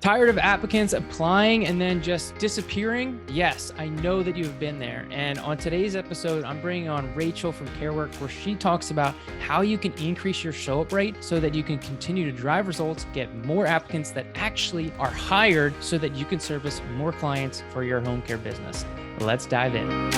Tired of applicants applying and then just disappearing? Yes, I know that you've been there. And on today's episode, I'm bringing on Rachel from Carework, where she talks about how you can increase your show up rate so that you can continue to drive results, get more applicants that actually are hired so that you can service more clients for your home care business. Let's dive in.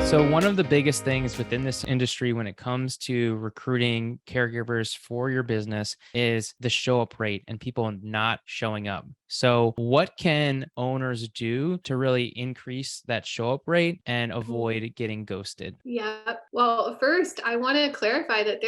So one of the biggest things within this industry when it comes to recruiting caregivers for your business is the show up rate and people not showing up. So what can owners do to really increase that show up rate and avoid getting ghosted? Yeah. Well, first, I want to clarify that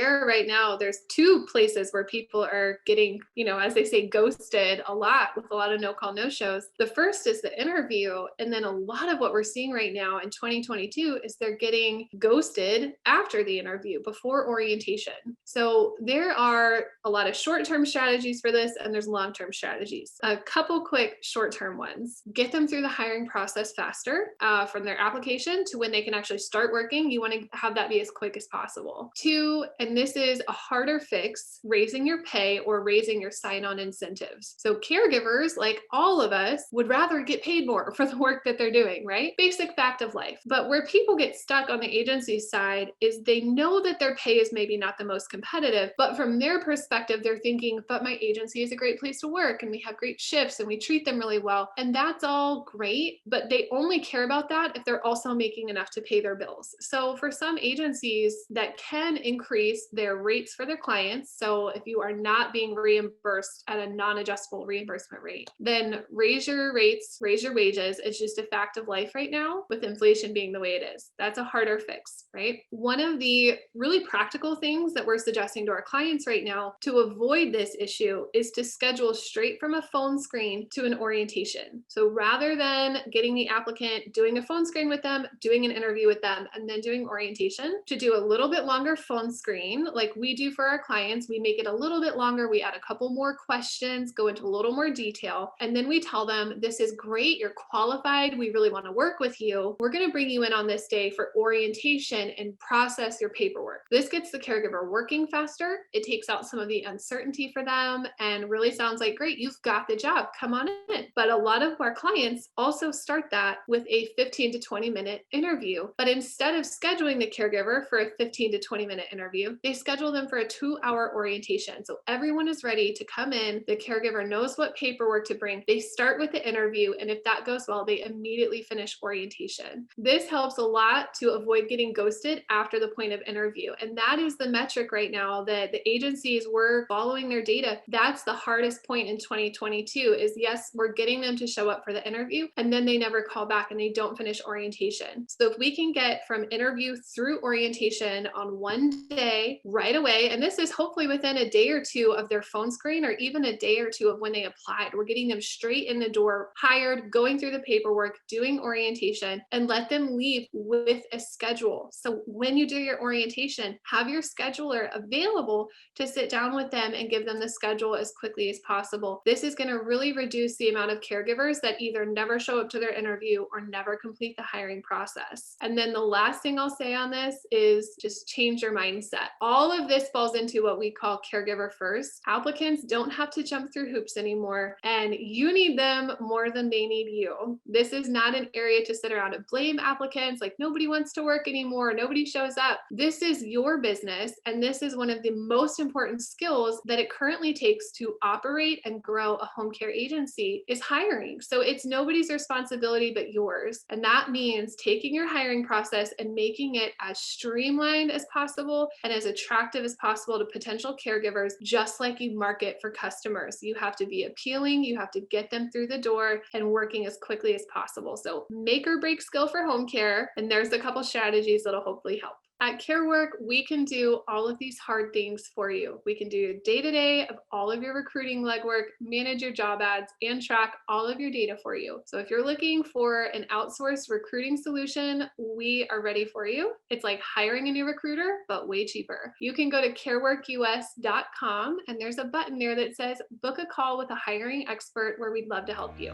there's two places where people are getting, as they say, ghosted a lot with a lot of no call, no shows. The first is the interview. And then a lot of what we're seeing right now in 2022 is they're getting ghosted after the interview, before orientation. So there are a lot of short-term strategies for this, and there's long-term strategies. A couple quick short-term ones: get them through the hiring process faster, from their application to when they can actually start working. You want to have that be as quick as possible. Two, and this is a harder fix, raising your pay or raising your sign-on incentives. So caregivers, like all of us, would rather get paid more for the work that they're doing, right? Basic fact of life. But where people get stuck on the agency side is they know that their pay is maybe not the most competitive, but from their perspective, they're thinking, but my agency is a great place to work and we have great shifts and we treat them really well. And that's all great, but they only care about that if they're also making enough to pay their bills. So for some agencies that can increase their rates for their clients, so if you are not being reimbursed at a non-adjustable reimbursement rate, then raise your rates, raise your wages. It's just a fact of life right now, with inflation being the way it is. That's a harder fix, right? One of the really practical things that we're suggesting to our clients right now to avoid this issue is to schedule straight from a phone screen to an orientation. So rather than getting the applicant, doing a phone screen with them, doing an interview with them, and then doing orientation, to do a little bit longer phone screen like we do for our clients. We make it a little bit longer. We add a couple more questions, go into a little more detail, and then we tell them, this is great, you're qualified, we really want to work with you. We're going to bring you in on this day for orientation and process your paperwork. This gets the caregiver working faster. It takes out some of the uncertainty for them and really sounds like, great, you've got the job, come on in. But a lot of our clients also start that with a 15 to 20 minute interview. But instead of scheduling the caregiver for a 15 to 20 minute interview, they schedule them for a 2-hour orientation. So everyone is ready to come in. The caregiver knows what paperwork to bring. They start with the interview, and if that goes well, they immediately finish orientation. This helps a lot to avoid getting ghosted after the point of interview. And that is the metric right now that the agencies were following their data. That's the hardest point in 2022 is, yes, we're getting them to show up for the interview, and then they never call back and they don't finish orientation. So if we can get from interview through orientation on one day right away, and this is hopefully within a day or two of their phone screen or even a day or two of when they applied, we're getting them straight in the door, hired, going through the paperwork, doing orientation, and let them leave with a schedule. So when you do your orientation, have your scheduler available to sit down with them and give them the schedule as quickly as possible. This is going to really reduce the amount of caregivers that either never show up to their interview or never complete the hiring process. And then the last thing I'll say on this is just change your mindset. All of this falls into what we call Caregiver-First. Applicants don't have to jump through hoops anymore, and you need them more than they need you. This is not an area to sit around and blame applicants like nobody wants to work anymore, nobody shows up. This is your business, and this is one of the most important skills that it currently takes to operate and grow a home care agency is hiring. So it's nobody's responsibility but yours. And that means taking your hiring process and making it as streamlined as possible and as attractive as possible to potential caregivers, just like you market for customers. You have to be appealing, you have to get them through the door and working as quickly as possible. So make or break skill for home care, and there's a couple strategies that'll hopefully help. At Carework, we can do all of these hard things for you. We can do day-to-day of all of your recruiting legwork, manage your job ads, and track all of your data for you. So if you're looking for an outsourced recruiting solution, we are ready for you. It's like hiring a new recruiter, but way cheaper. You can go to careworkus.com, and there's a button there that says book a call with a hiring expert, where we'd love to help you.